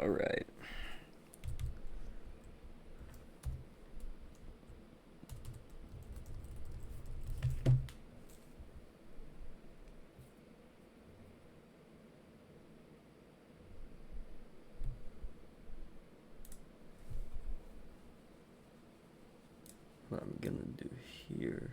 All right. What I'm gonna do here.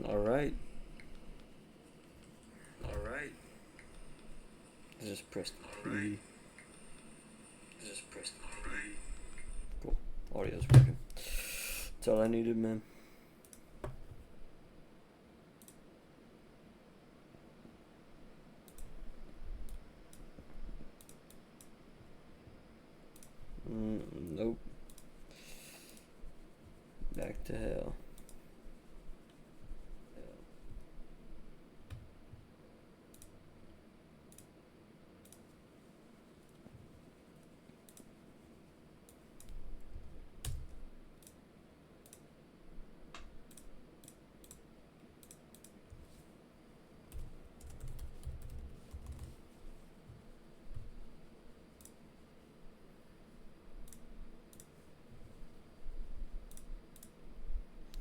All right. All right. Just press All P. right. Just press P. Cool. Audio's working. That's all I needed, man. Nope. Back to hell.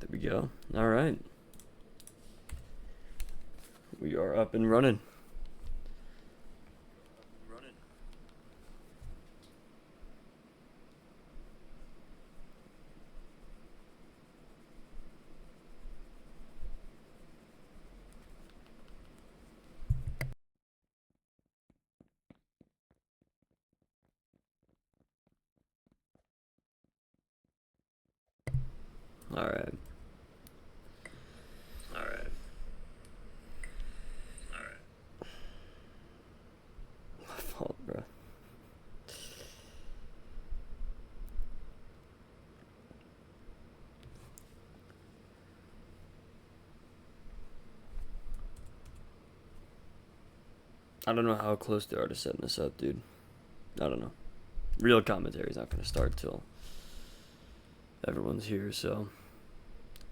There we go. All right. We are up and running. Running. All right. All right. All right. My fault, bro. I don't know how close they are to setting this up, dude. I don't know. Real commentary's not gonna start till everyone's here, so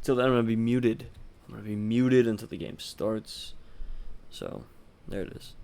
till then I'm gonna be muted. I'm gonna be muted until the game starts. So there it is.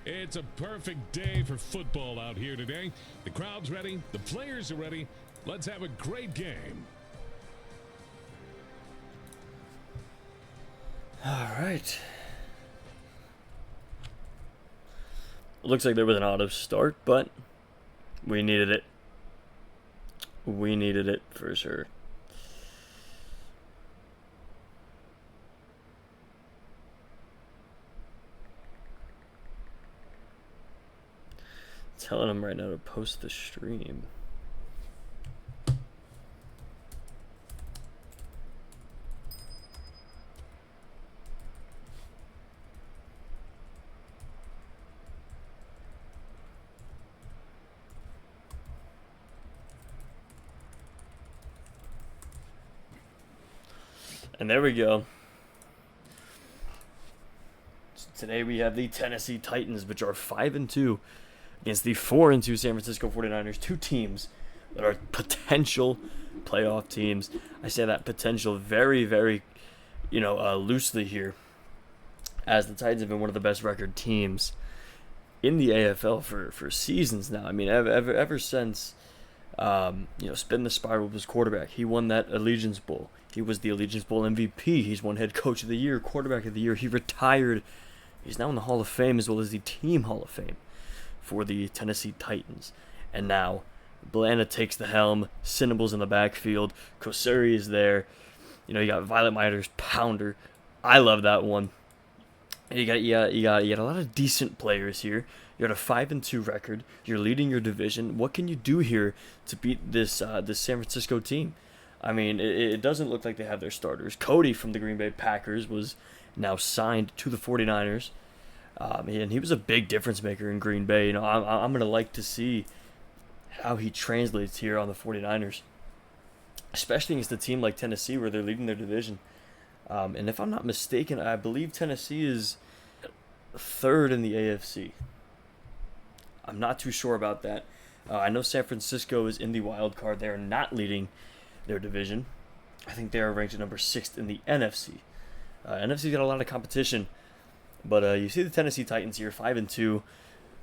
It's a perfect day for football out here today. The crowd's ready, the players are ready. Let's have a great game. All right. Looks like there was an auto start, but we needed it. We needed it for sure. Telling him right now to post the stream. And there we go. So today we have the Tennessee Titans, which are 5-2 against the 4-2 San Francisco 49ers. Two teams that are potential playoff teams. I say that potential very, very, loosely here, as the Titans have been one of the best record teams in the AFL for seasons now. I mean, ever since, Spin the Spiral was quarterback. He won that Allegiance Bowl. He was the Allegiance Bowl MVP. He's won Head Coach of the Year, Quarterback of the Year. He retired. He's now in the Hall of Fame as well as the Team Hall of Fame for the Tennessee Titans. And now, Blanda takes the helm. Cinnable's in the backfield. Kosuri is there. You got Violet Miters, Pounder. I love that one. And you got a lot of decent players here. You're at a 5-2 record. You're leading your division. What can you do here to beat this San Francisco team? I mean, it doesn't look like they have their starters. Cody from the Green Bay Packers was now signed to the 49ers. And he was a big difference maker in Green Bay. I'm going to like to see how he translates here on the 49ers, especially against a team like Tennessee where they're leading their division. And if I'm not mistaken, I believe Tennessee is third in the AFC. I'm not too sure about that. I know San Francisco is in the wild card. They are not leading their division. I think they are ranked at number 6th in the NFC. NFC's got a lot of competition, but you see the Tennessee Titans here, 5-2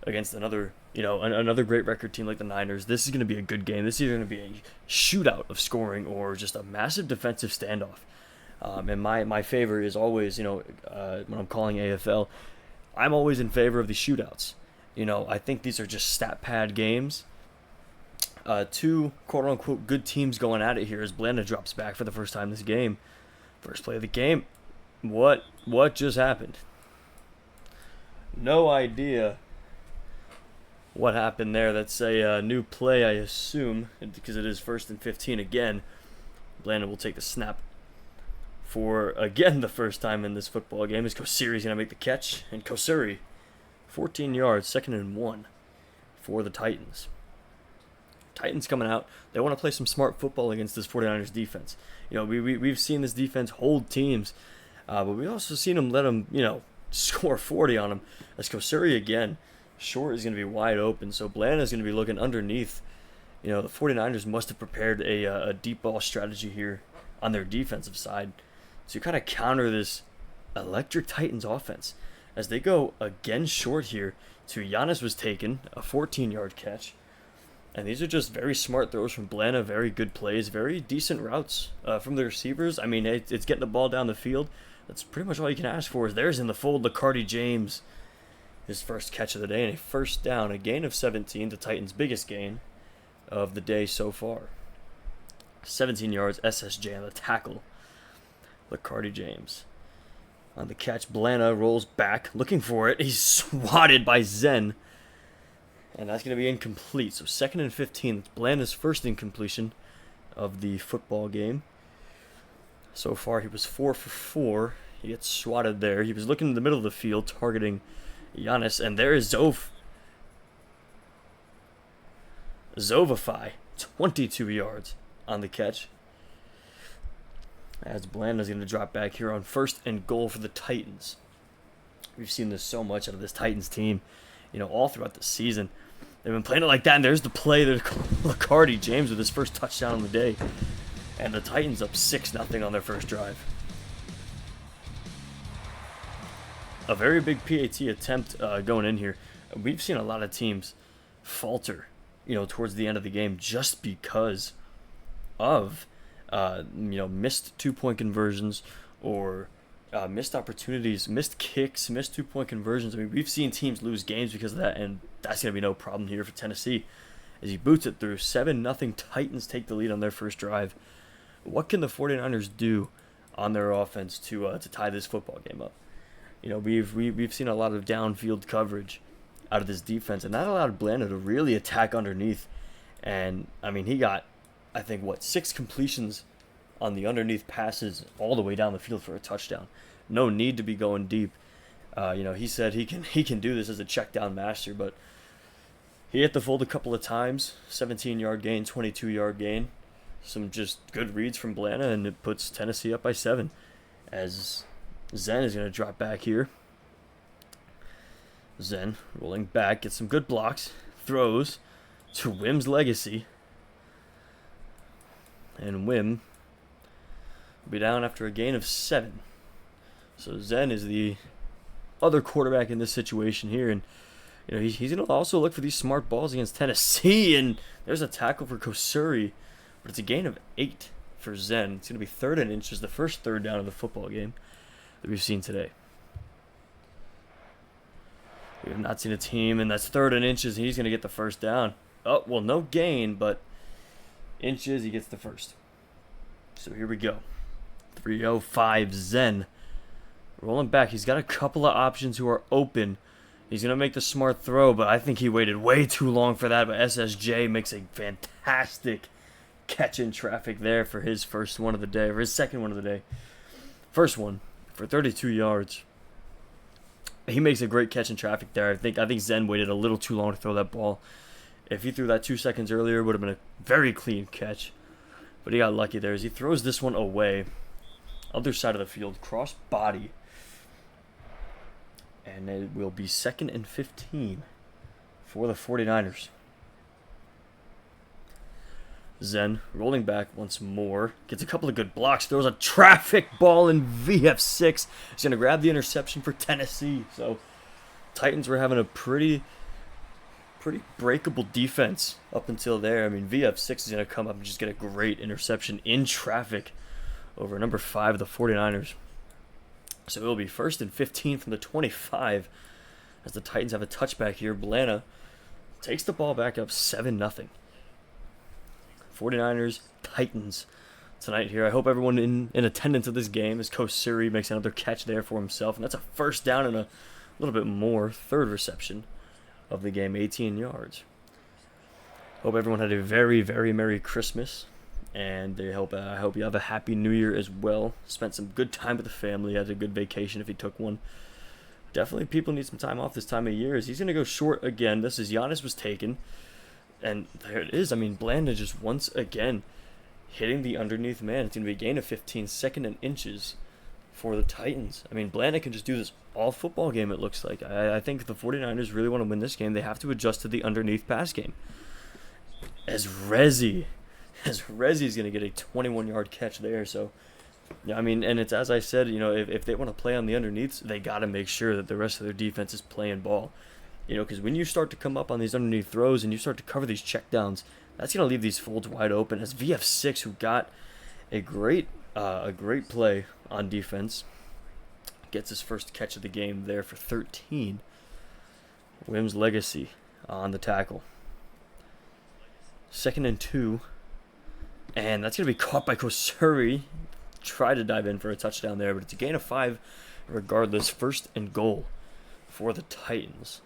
against another great record team like the Niners. This is going to be a good game. This is either going to be a shootout of scoring or just a massive defensive standoff. And my favor is always, when I'm calling AFL, I'm always in favor of the shootouts. I think these are just stat pad games. Two quote-unquote good teams going at it here as Blanda drops back for the first time this game. First play of the game. What just happened? No idea what happened there. That's a new play, I assume, because it is 1st and 15 again. Blanda will take the snap for, again, the first time in this football game. Is Kosuri's going to make the catch. And Kosuri, 14 yards, 2nd and 1 for the Titans. Titans coming out. They want to play some smart football against this 49ers defense. We've seen this defense hold teams, but we've also seen them let them, score 40 on them. As Kosuri again, short is going to be wide open, so Blanda is going to be looking underneath. The 49ers must have prepared a deep ball strategy here on their defensive side to kind of counter this electric Titans offense. As they go again short here to Giannis was taken, a 14-yard catch. And these are just very smart throws from Blanda, very good plays, very decent routes from the receivers. I mean, it's getting the ball down the field. That's pretty much all you can ask for. There's in the fold Lacardi James, his first catch of the day, and a first down, a gain of 17, the Titans' biggest gain of the day so far. 17 yards, SSJ on the tackle. Lacardi James. On the catch, Blanda rolls back, looking for it. He's swatted by Zen. And that's going to be incomplete. So 2nd and 15. It's Blanda's first incompletion of the football game. So far, he was 4 for 4. He gets swatted there. He was looking in the middle of the field, targeting Giannis. And there is Zovify, 22 yards on the catch. As Blanda's going to drop back here on 1st and goal for the Titans. We've seen this so much out of this Titans team, all throughout the season. They've been playing it like that, and there's the play that Lacardi James with his first touchdown on the day. And the Titans up 6-0 on their first drive. A very big PAT attempt going in here. We've seen a lot of teams falter, towards the end of the game just because of, missed 2-point conversions or missed opportunities, missed kicks, missed 2-point conversions. I mean, we've seen teams lose games because of that, and that's going to be no problem here for Tennessee. As he boots it through, 7-0 Titans take the lead on their first drive. What can the 49ers do on their offense to tie this football game up? We've seen a lot of downfield coverage out of this defense, and that allowed Blanda to really attack underneath. And, I mean, he got, I think, 6 completions on the underneath passes all the way down the field for a touchdown. No need to be going deep. He said he can do this as a check down master, but he hit the fold a couple of times. 17-yard gain, 22-yard gain. Some just good reads from Blanda, and it puts Tennessee up by 7. As Zen is going to drop back here. Zen rolling back, gets some good blocks, throws to Wim's Legacy. And Wim will be down after a gain of 7. So Zen is the other quarterback in this situation here, and he's going to also look for these smart balls against Tennessee, and there's a tackle for Kosuri, but it's a gain of 8 for Zen. It's going to be 3rd and inches, the first third down of the football game that we've seen today. We have not seen a team, and that's 3rd and inches, and he's going to get the first down. Oh, well, no gain, but inches, he gets the first. So here we go. 305 Zen. Rolling back. He's got a couple of options who are open. He's going to make the smart throw, but I think he waited way too long for that. But SSJ makes a fantastic catch in traffic there for his first one of the day, or his second one of the day. First one for 32 yards. He makes a great catch in traffic there. I think Zen waited a little too long to throw that ball. If he threw that 2 seconds earlier, it would have been a very clean catch. But he got lucky there as he throws this one away. Other side of the field, cross body. And it will be 2nd and 15 for the 49ers. Zen rolling back once more. Gets a couple of good blocks. Throws a traffic ball in VF6. He's going to grab the interception for Tennessee. So Titans were having a pretty breakable defense up until there. I mean, VF6 is going to come up and just get a great interception in traffic over number 5 of the 49ers. So it will be 1st and 15 from the 25 as the Titans have a touchback here. Blanda takes the ball back up 7-0. 49ers, Titans tonight here. I hope everyone in attendance at this game as Kosuri makes another catch there for himself. And that's a first down and a little bit more. 3rd reception of the game, 18 yards. Hope everyone had a very, very Merry Christmas. And I hope you have a Happy New Year as well. Spent some good time with the family. Had a good vacation if you took one. Definitely people need some time off this time of year as he's going to go short again. This is Giannis was taken. And there it is. I mean, Blanda just once again hitting the underneath man. It's going to be a gain of 15, 2nd and inches for the Titans. I mean, Blanda can just do this all football game, it looks like. I think if the 49ers really want to win this game, they have to adjust to the underneath pass game. As Rezzy's going to get a 21-yard catch there. So, yeah, I mean, and it's as I said, if they want to play on the underneaths, they got to make sure that the rest of their defense is playing ball. Because when you start to come up on these underneath throws and you start to cover these checkdowns, that's going to leave these folds wide open. As VF6, who got a great play on defense, gets his first catch of the game there for 13. Wim's Legacy on the tackle. 2nd and 2. And that's going to be caught by Kosuri. Try to dive in for a touchdown there, but it's a gain of 5 regardless. 1st and goal for the Titans.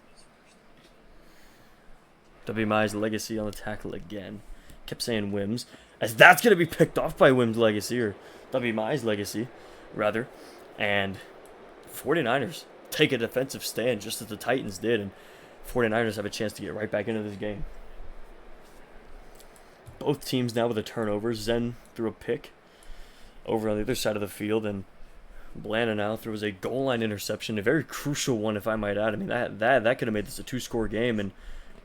WMI's Legacy on the tackle again. Kept saying Wims, as that's going to be picked off by Wim's Legacy, or WMI's Legacy, rather. And 49ers take a defensive stand just as the Titans did, and 49ers have a chance to get right back into this game. Both teams now with a turnover. Zen threw a pick over on the other side of the field, and Blanda now throws a goal line interception, a very crucial one, if I might add. I mean, that could have made this a 2-score game and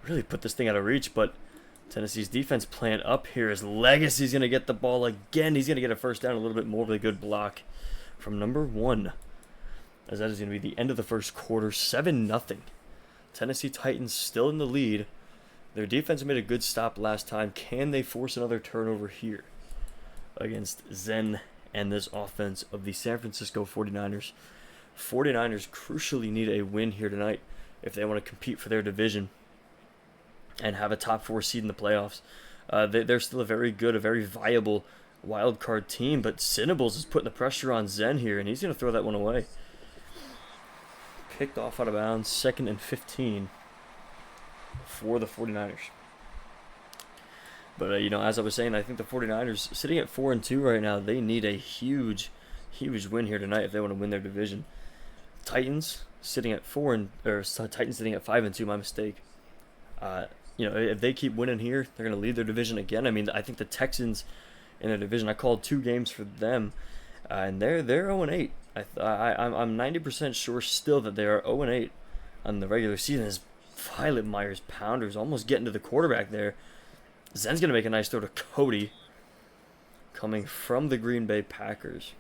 really put this thing out of reach, but Tennessee's defense playing up here as Legacy's going to get the ball again. He's going to get a first down, a little bit more of a good block from number 1, as that is going to be the end of the first quarter. 7-0 Tennessee Titans still in the lead. Their defense made a good stop last time. Can they force another turnover here against Zen and this offense of the San Francisco 49ers? 49ers crucially need a win here tonight if they want to compete for their division and have a top 4 seed in the playoffs. They're still a very good, a very viable wild card team, but Cinnables is putting the pressure on Zen here, and he's going to throw that one away. Picked off out of bounds, 2nd and 15 for the 49ers. But, as I was saying, I think the 49ers, sitting at 4-2 right now, they need a huge win here tonight if they want to win their division. Titans sitting at 5-2, my mistake. If they keep winning here, they're going to lead their division again. I mean, I think the Texans in their division, I called 2 games for them, and they're 0-8. I'm 90% sure still that they are 0-8 on the regular season. As Violet Myers Pounders almost getting to the quarterback there. Zen's going to make a nice throw to Cody, coming from the Green Bay Packers.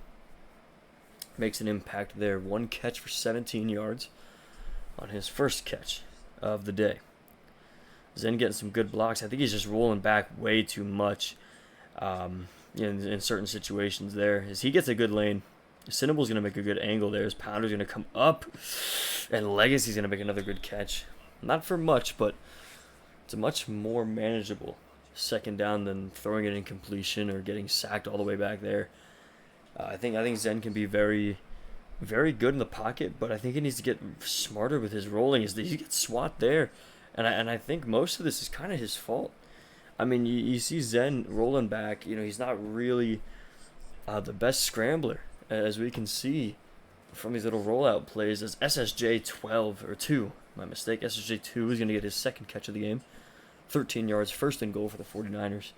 Makes an impact there. 1 catch for 17 yards on his first catch of the day. Zen getting some good blocks. I think he's just rolling back way too much in certain situations there. As he gets a good lane, Cinnable's going to make a good angle there. His Pounder's going to come up, and Legacy's going to make another good catch. Not for much, but it's a much more manageable 2nd down than throwing it in completion or getting sacked all the way back there. I think Zen can be very, very good in the pocket, but I think he needs to get smarter with his rolling. He gets swat there, and I think most of this is kind of his fault. I mean, you see Zen rolling back. He's not really the best scrambler, as we can see from these little rollout plays. As SSJ 2, my mistake. SSJ 2 is going to get his 2nd catch of the game. 13 yards, 1st and goal for the 49ers.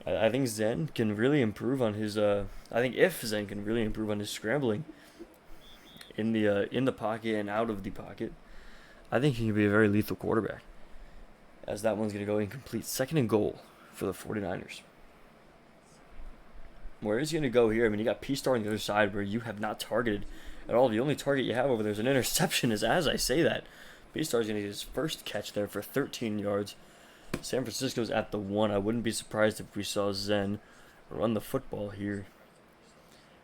I think Zen can really improve on his. I think if Zen can really improve on his scrambling in the pocket and out of the pocket, I think he can be a very lethal quarterback. As that one's going to go incomplete. 2nd and goal for the 49ers. Where is he going to go here? I mean, you got P-Star on the other side where you have not targeted at all. The only target you have over there is an interception. As I say that, P-Star's going to get his 1st catch there for 13 yards. San Francisco's at the 1. I wouldn't be surprised if we saw Zen run the football here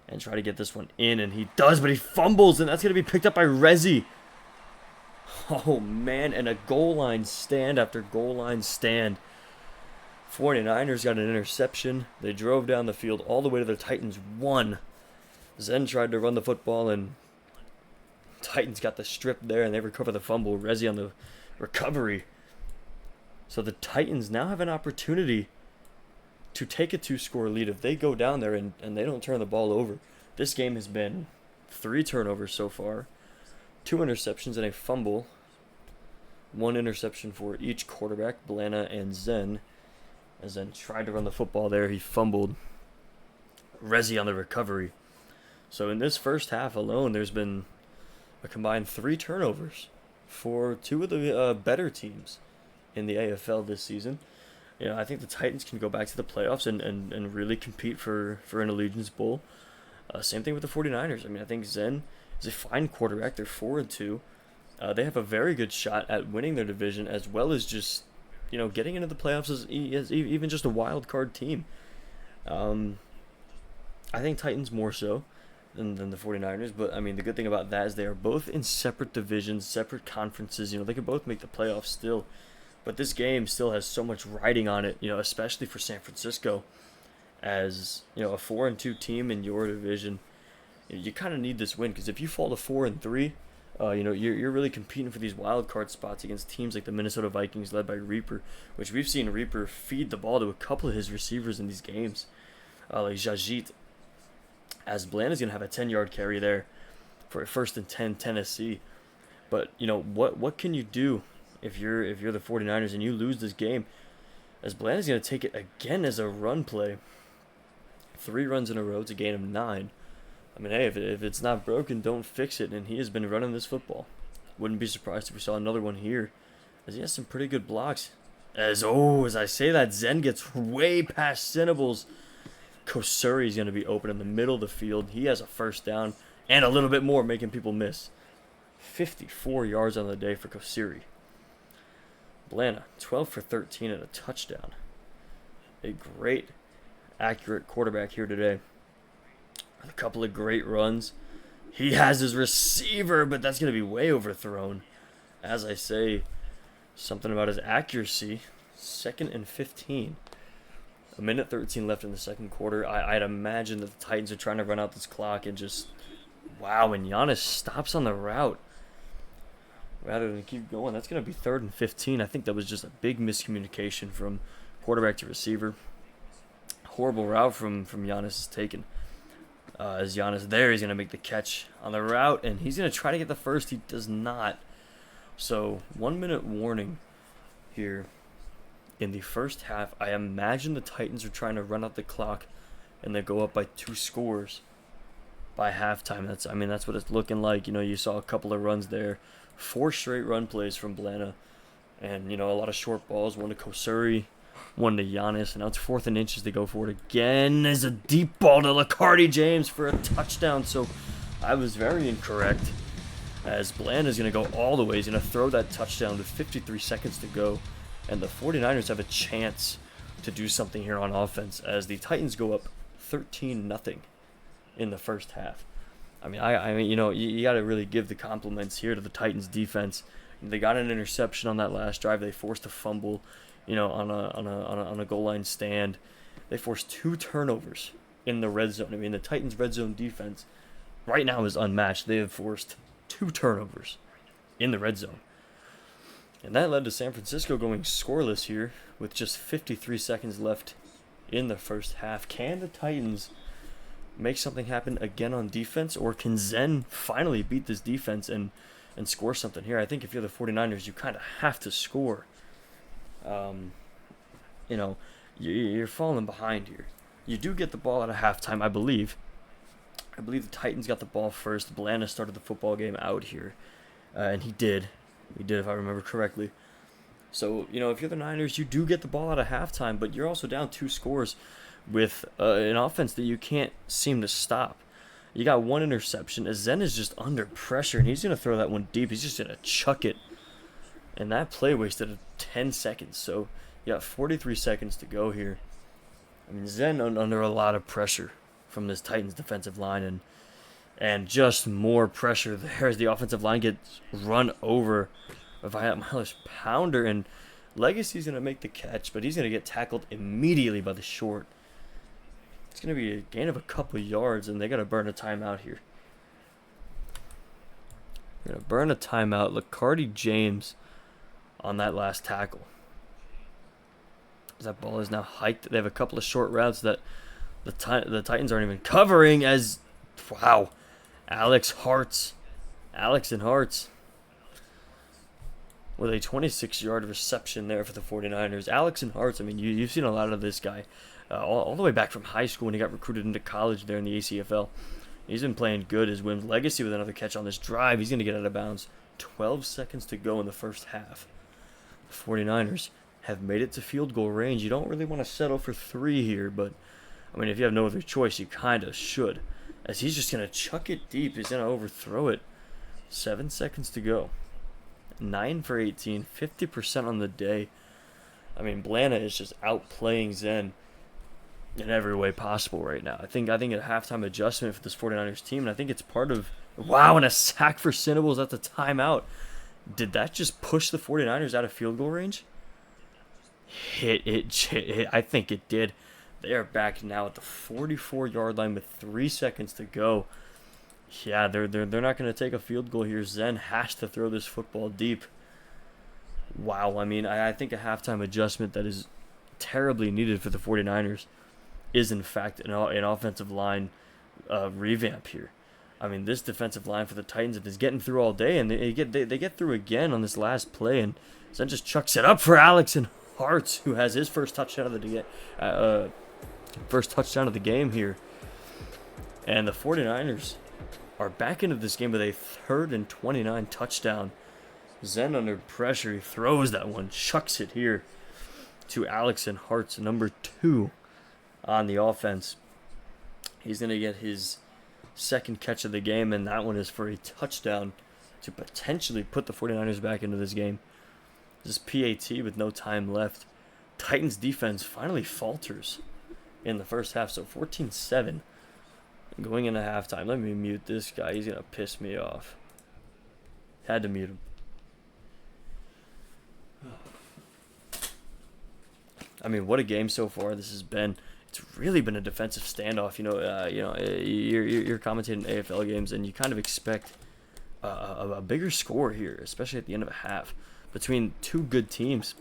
and try to get this one in, and he does, but he fumbles, and that's going to be picked up by Rezi. Oh, man, and a goal line stand after goal line stand. 49ers got an interception. They drove down the field all the way to the Titans 1. Zen tried to run the football, and Titans got the strip there, and they recover the fumble. Rezi on the recovery. So the Titans now have an opportunity to take a 2-score lead if they go down there and they don't turn the ball over. This game has been 3 turnovers so far, 2 interceptions and a fumble. 1 interception for each quarterback, Blana and Zen. As Zen tried to run the football there, he fumbled. Rezi on the recovery. So in this first half alone, there's been a combined 3 turnovers for 2 of the better teams in the AFL this season. I think the Titans can go back to the playoffs and really compete for an Allegiance Bowl. Same thing with the 49ers. I mean, I think Zen is a fine quarterback. They're 4-2. They have a very good shot at winning their division, as well as just getting into the playoffs as even just a wild card team. I think Titans more so than the 49ers, but I mean, the good thing about that is they are both in separate divisions, separate conferences. They could both make the playoffs still. But this game still has so much riding on it, especially for San Francisco. As, a 4-2 team in your division, you kind of need this win, because if you fall to 4-3, you're really competing for these wild card spots against teams like the Minnesota Vikings, led by Reaper, which we've seen Reaper feed the ball to a couple of his receivers in these games, like Jajit. As Bland is going to have a 10-yard carry there for a 1st and 10 Tennessee. But what can you do if you're the 49ers and you lose this game? As Bland is going to take it again as a run play. 3 runs in a row to gain him 9. I mean, hey, if it's not broken, don't fix it. And he has been running this football. Wouldn't be surprised if we saw another one here, as he has some pretty good blocks. As I say that, Zen gets way past Cinnables. Kosuri is going to be open in the middle of the field. He has a 1st down and a little bit more, making people miss. 54 yards on the day for Kosiri. Blana, 12 for 13 and a touchdown. A great, accurate quarterback here today. A couple of great runs. He has his receiver, but that's going to be way overthrown. As I say, something about his accuracy. 2nd and 15. A minute 13 left in the second quarter. I'd imagine that the Titans are trying to run out this clock and just... Wow, and Giannis stops on the route rather than keep going. That's going to be 3rd and 15. I think that was just a big miscommunication from quarterback to receiver. Horrible route from Giannis is taken. As Giannis there, he's going to make the catch on the route, and he's going to try to get the first. He does not. So, 1 minute warning here in the first half. I imagine the Titans are trying to run out the clock, and they go up by 2 scores by halftime. That's what it's looking like. You saw a couple of runs there. 4 straight run plays from Blana, and, a lot of short balls. One to Kosuri, one to Giannis, and now it's 4th and inches. They go for it again. There's a deep ball to Lacardi James for a touchdown. So I was very incorrect, as Blana is going to go all the way. He's going to throw that touchdown with 53 seconds to go, and the 49ers have a chance to do something here on offense as the Titans go up 13-0 in the first half. You got to really give the compliments here to the Titans defense. They got an interception on that last drive. They forced a fumble, on a goal line stand. They forced 2 turnovers in the red zone. The Titans' red zone defense right now is unmatched. They have forced 2 turnovers in the red zone. And that led to San Francisco going scoreless here with just 53 seconds left in the first half. Can the Titans make something happen again on defense, or can Zen finally beat this defense and score something here? I think if you're the 49ers, you kind of have to score. You're falling behind here. You do get the ball at a halftime, I believe. I believe the Titans got the ball first. Blana started the football game out here, and he did. He did, if I remember correctly. So, if you're the Niners, you do get the ball at a halftime, but you're also down 2 scores with an offense that you can't seem to stop. You got 1 interception, as Zen is just under pressure, and he's going to throw that one deep. He's just going to chuck it. And that play wasted 10 seconds, so you got 43 seconds to go here. Zen under a lot of pressure from this Titans defensive line, and just more pressure there as the offensive line gets run over by a Miles Pounder, and Legacy's going to make the catch, but he's going to get tackled immediately by the short. It's going to be a gain of a couple yards, and they got to burn a timeout here. They're going to burn a timeout. Lacardi James on that last tackle. That ball is now hiked. They have a couple of short routes that the Titans aren't even covering as, wow, Alex and Hartz with a 26-yard reception there for the 49ers. Alex and Hartz, you've seen a lot of this guy all the way back from high school when he got recruited into college there in the ACFL. He's been playing good as Wims Legacy with another catch on this drive. He's going to get out of bounds. 12 seconds to go in the first half. The 49ers have made it to field goal range. You don't really want to settle for 3 here, but if you have no other choice, you kind of should. As he's just going to chuck it deep. He's going to overthrow it. 7 seconds to go. 9 for 18, 50% on the day. Blana is just outplaying Zen in every way possible right now. I think a halftime adjustment for this 49ers team, and I think it's part of, wow, and a sack for Cinnables at the timeout. Did that just push the 49ers out of field goal range? I think it did. They are back now at the 44-yard line with 3 seconds to go. Yeah, they're not going to take a field goal here. Zen has to throw this football deep. Wow, I think a halftime adjustment that is terribly needed for the 49ers is, in fact, an offensive line revamp here. This defensive line for the Titans is getting through all day, and they get through again on this last play, and Zen just chucks it up for Alex and Hartz, who has his first touchdown of the game here. And the 49ers are back into this game with a 3rd and 29 touchdown. Zen under pressure. He throws that one, chucks it here to Alex and Hartz, number 2 on the offense. He's going to get his 2nd catch of the game, and that one is for a touchdown. to potentially put the 49ers back into this game. This PAT with no time left. Titans defense finally falters in the first half. So 14-7 going into halftime. Let me mute this guy. He's going to piss me off. Had to mute him. I mean, what a game so far this has been. It's really been a defensive standoff. You're commentating AFL games, and you kind of expect a bigger score here, especially at the end of a half, between two good teams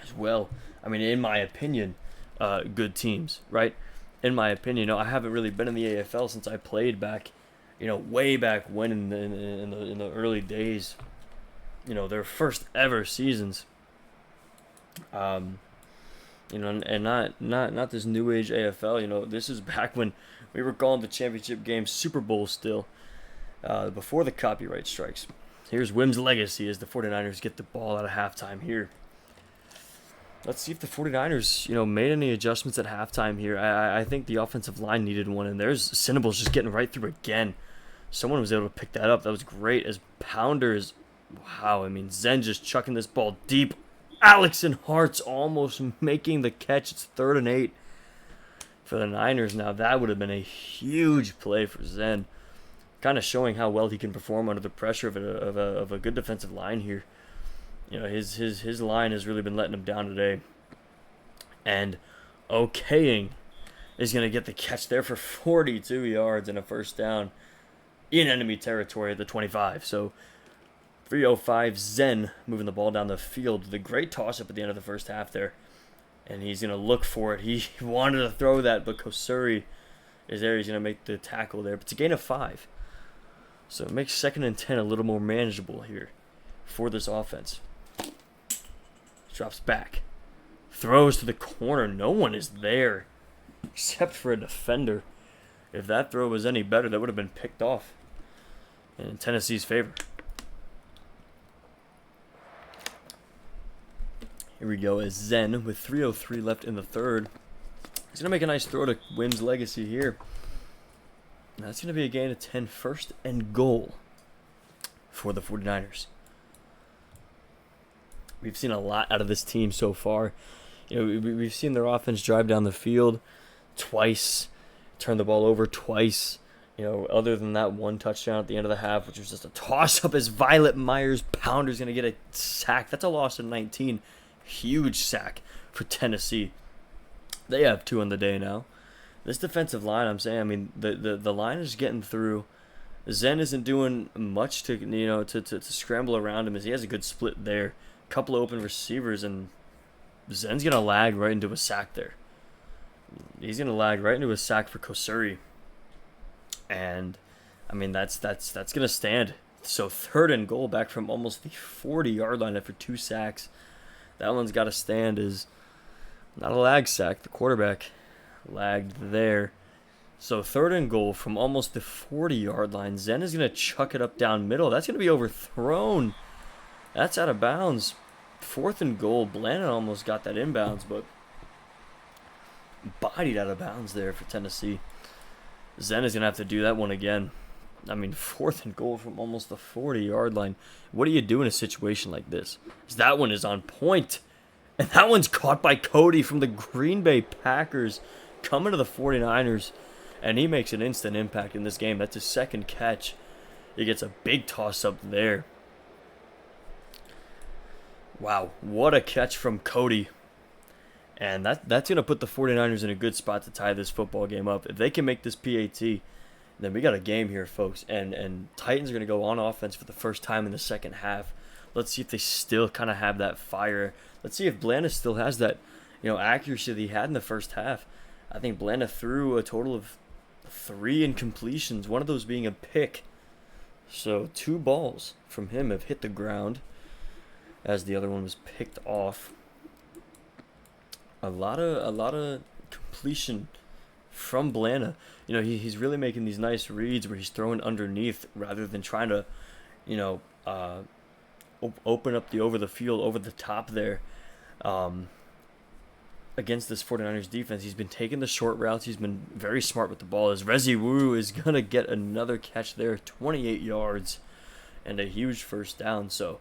as well. I mean, in my opinion, good teams, right? In my opinion, I haven't really been in the AFL since I played back, way back when in the early days, their first ever seasons. And not this new age AFL. This is back when we were calling the championship game Super Bowl still, before the copyright strikes. Here's Wim's legacy as the 49ers get the ball out of halftime here. Let's see if the 49ers, made any adjustments at halftime here. I think the offensive line needed one, and there's Cinnable's just getting right through again. Someone was able to pick that up. That was great. As Pounders, wow, Zen just chucking this ball deep. Alex and Hart's almost making the catch. It's 3rd and 8 for the Niners now. That would have been a huge play for Zen. Kind of showing how well he can perform under the pressure of a good defensive line here. His line has really been letting him down today. And Okaying is going to get the catch there for 42 yards and a first down in enemy territory at the 25. So 3:05, Zen moving the ball down the field. The great toss-up at the end of the first half there. And he's going to look for it. He wanted to throw that, but Kosuri is there. He's going to make the tackle there. But it's a gain of 5. So it makes 2nd and 10 a little more manageable here for this offense. Drops back. Throws to the corner. No one is there except for a defender. If that throw was any better, that would have been picked off in Tennessee's favor. Here we go as Zen with 3:03 left in the third. He's going to make a nice throw to Wim's legacy here. That's going to be a gain of 10, 1st and goal for the 49ers. We've seen a lot out of this team so far. We've seen their offense drive down the field twice, turn the ball over twice. Other than that one touchdown at the end of the half, which was just a toss-up as Violet Myers Pounder's going to get a sack. That's a loss of 19. Huge sack for Tennessee. They have 2 on the day now. This defensive line, the line is getting through. Zen isn't doing much to scramble around him as he has a good split there. Couple of open receivers, and Zen's going to lag right into a sack there. He's going to lag right into a sack for Kosuri. And, that's going to stand. So 3rd and goal back from almost the 40-yard line after 2 sacks. That one's got to stand is not a lag sack. The quarterback lagged there. So 3rd and goal from almost the 40-yard line. Zen is going to chuck it up down middle. That's going to be overthrown. That's out of bounds. 4th and goal. Blanton almost got that inbounds, but bodied out of bounds there for Tennessee. Zen is going to have to do that one again. 4th and goal from almost the 40-yard line. What do you do in a situation like this? That one is on point. And that one's caught by Cody from the Green Bay Packers coming to the 49ers. And he makes an instant impact in this game. That's his 2nd catch. He gets a big toss-up there. Wow, what a catch from Cody. And that's going to put the 49ers in a good spot to tie this football game up. If they can make this PAT, then we got a game here, folks. And Titans are going to go on offense for the first time in the second half. Let's see if they still kind of have that fire. Let's see if Blanda still has that, accuracy that he had in the first half. I think Blanda threw a total of 3 incompletions, one of those being a pick. So 2 balls from him have hit the ground as the other one was picked off. A lot of completion from Blanda. He's really making these nice reads where he's throwing underneath rather than trying to, open up the over the field, over the top there. Against this 49ers defense, he's been taking the short routes. He's been very smart with the ball. As Rezi Wu is going to get another catch there, 28 yards and a huge first down. So,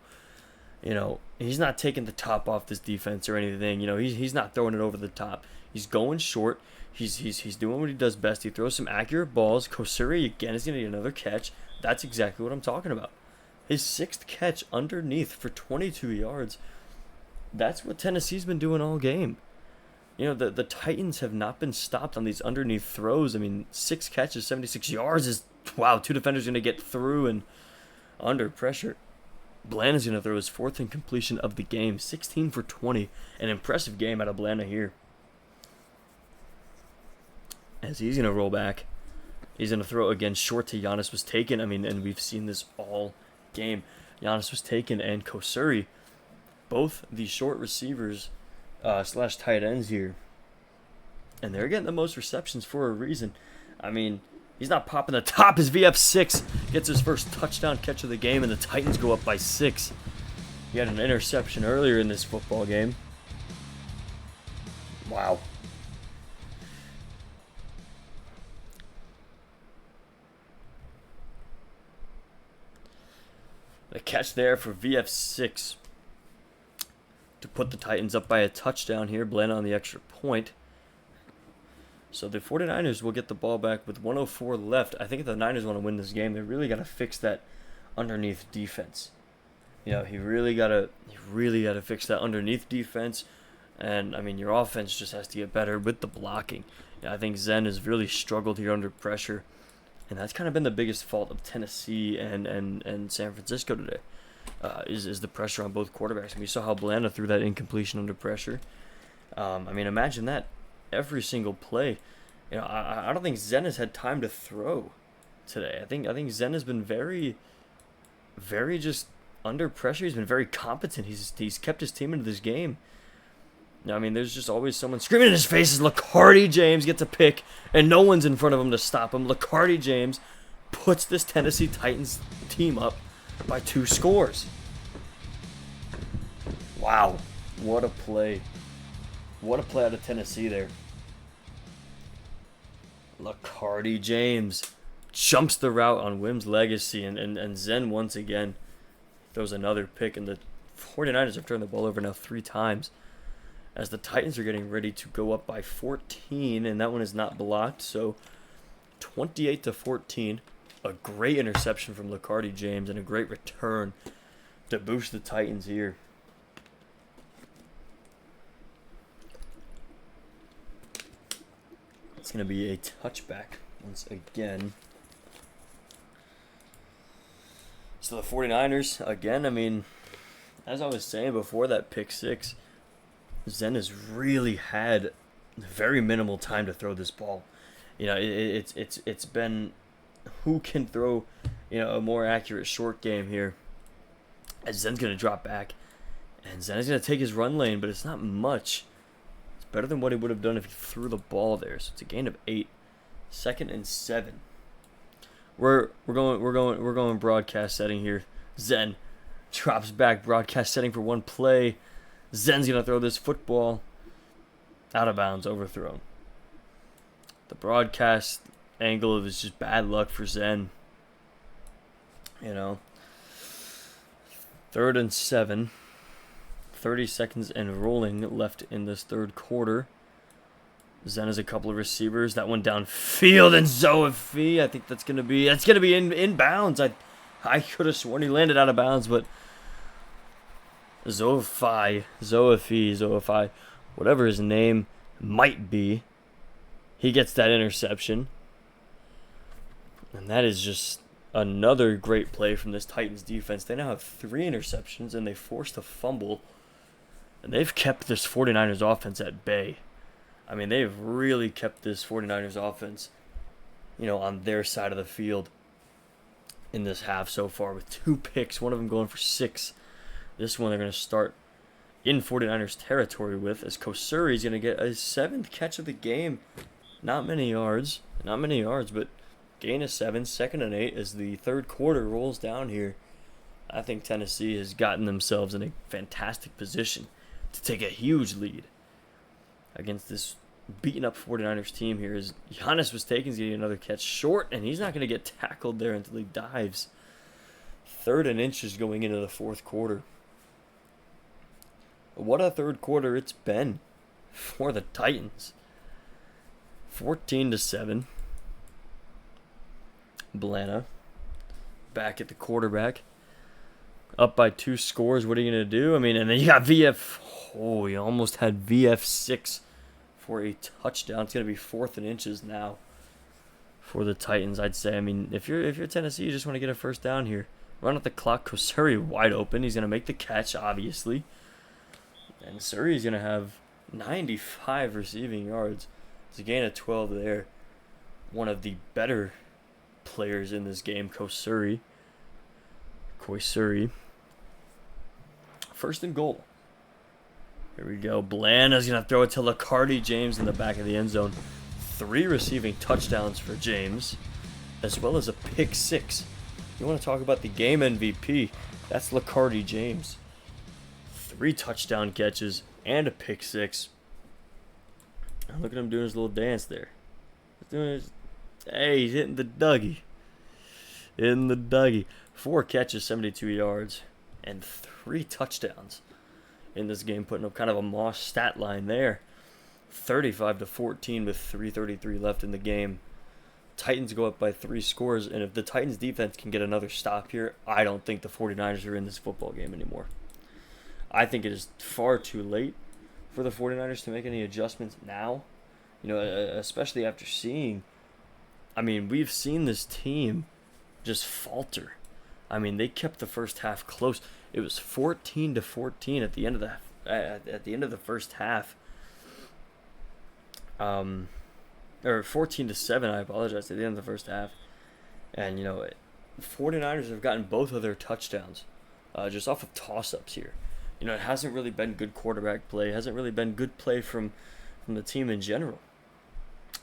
he's not taking the top off this defense or anything. He's not throwing it over the top. He's going short. He's doing what he does best. He throws some accurate balls. Kosuri, again, is going to get another catch. That's exactly what I'm talking about. His 6th catch underneath for 22 yards. That's what Tennessee's been doing all game. The Titans have not been stopped on these underneath throws. I mean, 6 catches, 76 yards is, wow, 2 defenders going to get through and under pressure. Blanda's going to throw his 4th incompletion of the game, 16 for 20. An impressive game out of Blanda here. As he's going to roll back. He's going to throw again short to Giannis was taken. I mean, and we've seen this all game. Giannis was taken and Kosuri, both the short receivers / tight ends here. And they're getting the most receptions for a reason. I mean, he's not popping the top. His VF6 gets his first touchdown catch of the game, and the Titans go up by 6. He had an interception earlier in this football game. Wow. A catch there for VF6 to put the Titans up by a touchdown here. Blanda on the extra point. So the 49ers will get the ball back with 1:04 left. I think if the Niners want to win this game, they really got to fix that underneath defense. He really got to fix that underneath defense. And I mean, your offense just has to get better with the blocking. I think Zen has really struggled here under pressure. And that's kind of been the biggest fault of Tennessee and San Francisco today, is the pressure on both quarterbacks. And we saw how Blanda threw that incompletion under pressure. I mean, imagine that every single play. I don't think Zen has had time to throw today. I think Zen has been very, very just under pressure. He's been very competent. He's kept his team into this game. I mean, there's just always someone screaming in his face as Lacardi James gets a pick, and no one's in front of him to stop him. Lacardi James puts this Tennessee Titans team up by 2 scores. Wow. What a play. What a play out of Tennessee there. Lacardi James jumps the route on Wim's legacy, and Zen once again throws another pick, and the 49ers have turned the ball over now 3 times. As the Titans are getting ready to go up by 14, and that one is not blocked, so 28-14. A great interception from Lacardi James and a great return to boost the Titans here. It's going to be a touchback once again. So the 49ers, again, I mean, as I was saying before that pick 6, Zen has really had very minimal time to throw this ball. It's been who can throw, a more accurate short game here. As Zen's going to drop back, and Zen is going to take his run lane, but it's not much. It's better than what he would have done if he threw the ball there. So it's a gain of 8. 2nd and 7. We're going broadcast setting here. Zen drops back, broadcast setting for one play. Zen's going to throw this football out of bounds, overthrown. The broadcast angle is just bad luck for Zen. 3rd and 7. 30 seconds and rolling left in this 3rd quarter. Zen has a couple of receivers. That one downfield, and Zoafi. I think that's gonna be in bounds. I could have sworn he landed out of bounds, but Zoafi, whatever his name might be, he gets that interception. And that is just another great play from this Titans defense. They now have 3 interceptions, and they forced a fumble. And they've kept this 49ers offense at bay. I mean, they've really kept this 49ers offense, on their side of the field in this half so far with 2 picks, one of them going for 6. This one they're going to start in 49ers territory with, as Kosuri is going to get a 7th catch of the game. Not many yards, but gain of 7, 2nd and 8 as the 3rd quarter rolls down here. I think Tennessee has gotten themselves in a fantastic position to take a huge lead against this beaten up 49ers team here. As Giannis was taken, he's getting another catch short, and he's not going to get tackled there until he dives 3rd and inches going into the 4th quarter. What a 3rd quarter it's been for the Titans. 14-7. Atlanta back at the quarterback. Up by 2 scores. What are you going to do? I mean, and then you got VF. Oh, you almost had VF6 for a touchdown. It's going to be 4th and inches now for the Titans, I'd say. I mean, if you're Tennessee, you just want to get a first down here. Run out the clock. Kosuri wide open. He's going to make the catch, obviously. And Surrey's going to have 95 receiving yards. It's a gain of 12 there. One of the better players in this game, Koisuri. 1st and goal. Here we go. Blanda's going to throw it to Lacardi James in the back of the end zone. 3 receiving touchdowns for James, as well as a pick 6. You want to talk about the game MVP? That's Lacardi James. 3 touchdown catches and a pick 6. Look at him doing his little dance there. Hey, he's hitting the Dougie. 4 catches, 72 yards, and 3 touchdowns in this game, putting up kind of a Moss stat line there. 35-14 with 3:33 left in the game. Titans go up by 3 scores, and if the Titans defense can get another stop here, I don't think the 49ers are in this football game anymore. I think it is far too late for the 49ers to make any adjustments now, especially after seeing, we've seen this team just falter. They kept the first half close. It was 14-14 at the end of the first half. Or 14-7, I apologize, at the end of the first half. And, 49ers have gotten both of their touchdowns just off of toss-ups here. It hasn't really been good quarterback play. It hasn't really been good play from the team in general.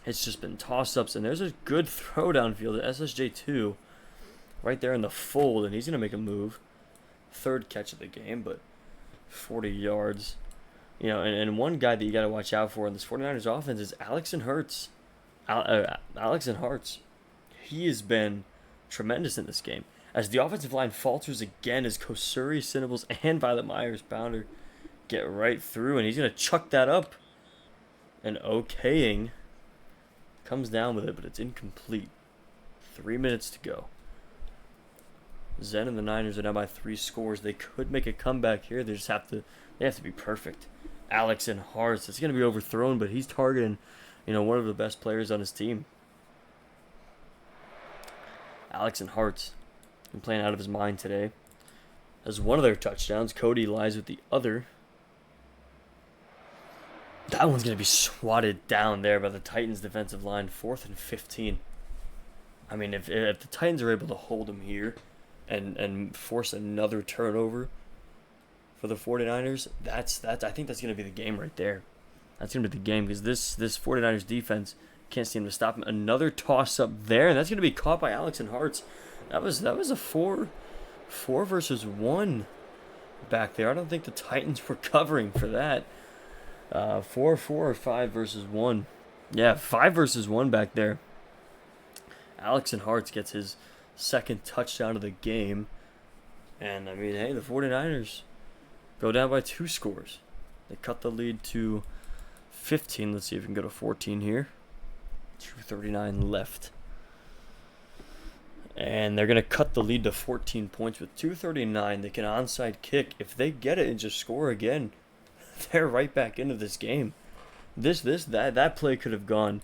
It's just been toss-ups, and there's a good throw downfield at SSJ2 right there in the fold, and he's going to make a move. 3rd catch of the game, but 40 yards. And one guy that you got to watch out for in this 49ers offense is Alex Hurts. Alex Hurts. He has been tremendous in this game. As the offensive line falters again, as Kosuri, Cinnables, and Violet Myers Pounder get right through, and he's going to chuck that up. And okaying comes down with it, but it's incomplete. 3 minutes to go. Zen and the Niners are now by 3 scores. They could make a comeback here. They have to be perfect. Alex Hurts, it's going to be overthrown, but he's targeting, one of the best players on his team. Alex Hurts been playing out of his mind today. Has one of their touchdowns. Cody lies with the other. That one's going to be swatted down there by the Titans defensive line. 4th and 15. If the Titans are able to hold him here and force another turnover for the 49ers, I think that's going to be the game right there. That's going to be the game, because this 49ers defense can't seem to stop him. Another toss-up there, and that's going to be caught by Alex Hurts. That was a 4 versus 1 back there. I don't think the Titans were covering for that. 4 or 5 versus 1. Yeah, 5 versus 1 back there. Alex Hurts gets his 2nd touchdown of the game. And, hey, the 49ers go down by 2 scores. They cut the lead to 15. Let's see if we can go to 14 here. 2:39 left. And they're going to cut the lead to 14 points with 2:39. They can onside kick. If they get it and just score again, they're right back into this game. That play could have gone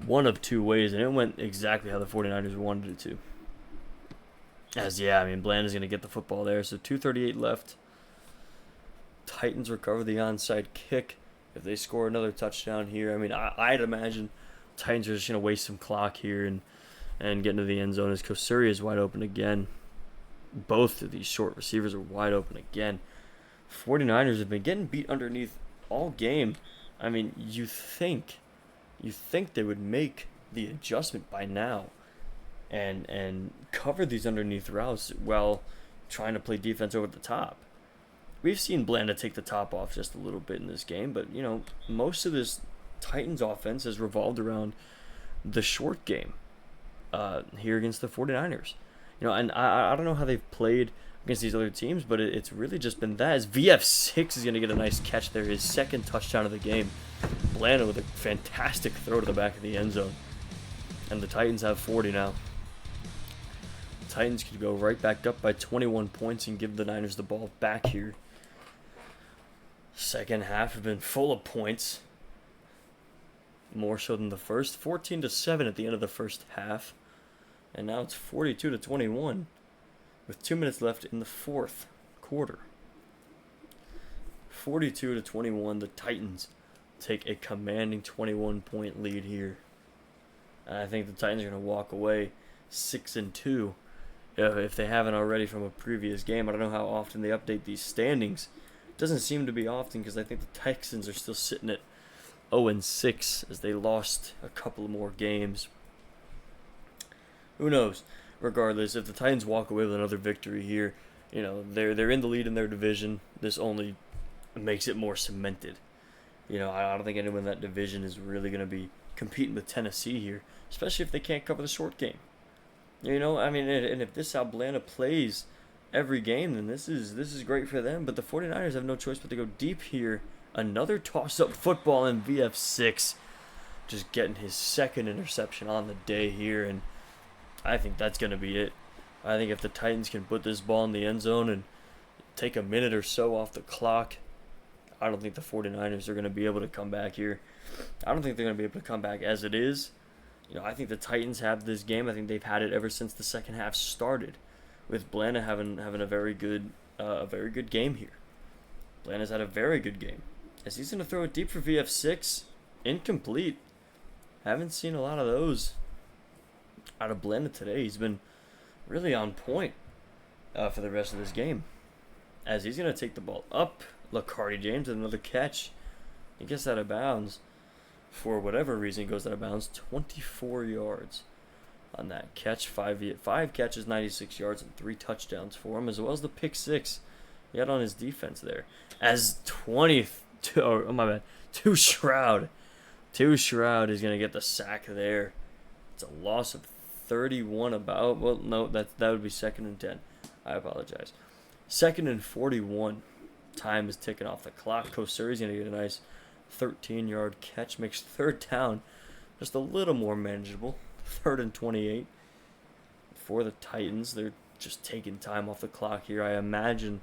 one of 2 ways, and it went exactly how the 49ers wanted it to. Bland is going to get the football there. So 2:38 left. Titans recover the onside kick. If they score another touchdown here, I'd imagine Titans are just going to waste some clock here and get into the end zone, as Kosuri is wide open again. Both of these short receivers are wide open again. 49ers have been getting beat underneath all game. You think they would make the adjustment by now and cover these underneath routes while trying to play defense over the top. We've seen Blanda take the top off just a little bit in this game, but most of this Titans offense has revolved around the short game here against the 49ers. You know, and I don't know how they've played against these other teams, but it's really just been that. As VF6 is going to get a nice catch there, his second touchdown of the game. Blanda with a fantastic throw to the back of the end zone. And the Titans have 40 now. The Titans could go right back up by 21 points and give the Niners the ball back here. Second half have been full of points. More so than the first. 14-7 at the end of the first half. And now it's 42-21 with 2 minutes left in the fourth quarter. 42-21, the Titans take a commanding 21-point lead here. And I think the Titans are going to walk away 6-2 if they haven't already from a previous game. I don't know how often they update these standings. It doesn't seem to be often because I think the Texans are still sitting at 0-6 as they lost a couple more games. Who knows? Regardless, if the Titans walk away with another victory here, you know, they're in the lead in their division. This only makes it more cemented. You know, I don't think anyone in that division is really going to be competing with Tennessee here, especially if they can't cover the short game. You know, I mean, and if this Atlanta plays every game, then this is great for them. But the 49ers have no choice but to go deep here. Another toss-up football in VF6, just getting his second interception on the day here, and I think that's going to be it. I think if the Titans can put this ball in the end zone and take a minute or so off the clock, I don't think the 49ers are going to be able to come back here. I don't think they're going to be able to come back as it is. You know, I think the Titans have this game. I think they've had it ever since the second half started, with Blanda having a very good game here. Blanda's had a very good game. As he's going to throw it deep for VF6, incomplete. Haven't seen a lot of those out of Blanda today. He's been really on point for the rest of this game. As he's going to take the ball up, Lacardi James with another catch. He gets out of bounds. For whatever reason, he goes out of bounds. 24 yards on that catch. Five catches, 96 yards, and 3 touchdowns for him, as well as the pick 6 he had on his defense there. As 2 Shroud. 2 Shroud is going to get the sack there. It's a loss of 31 about. Well, no, that would be 2nd and 10. I apologize. 2nd and 41. Time is ticking off the clock. Kosuri's going to get a nice 13-yard catch. Makes 3rd down just a little more manageable. 3rd and 28 for the Titans. They're just taking time off the clock here. I imagine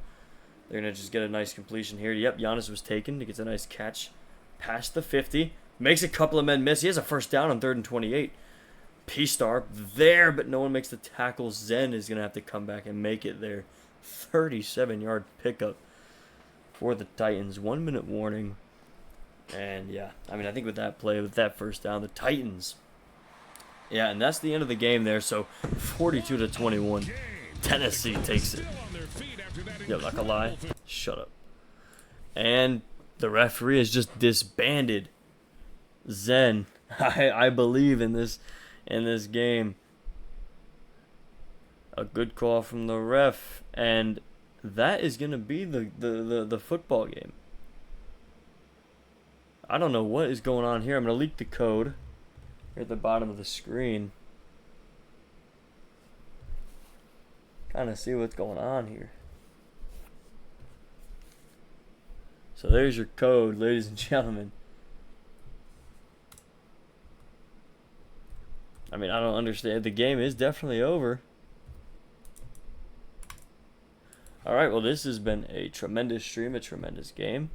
they're going to just get a nice completion here. Yep, Giannis was taken. He gets a nice catch past the 50. Makes a couple of men miss. He has a 1st down on 3rd and 28. P-Star there, but no one makes the tackle. Zen is going to have to come back and make it there. 37-yard pickup for the Titans. 1 minute warning. And yeah, I mean, I think with that play, with that 1st down, the Titans. Yeah, and that's the end of the game there. So 42-21. Tennessee takes it. Yo, like a lie. Shut up. And the referee has just disbanded Zen. I believe in this game. A good call from the ref, and that is gonna be the football game. I don't know what is going on here. I'm gonna leak the code here at the bottom of the screen. Kind of see what's going on here. So there's your code, ladies and gentlemen. I mean, I don't understand. The game is definitely over. Alright, well, this has been a tremendous stream, a tremendous game.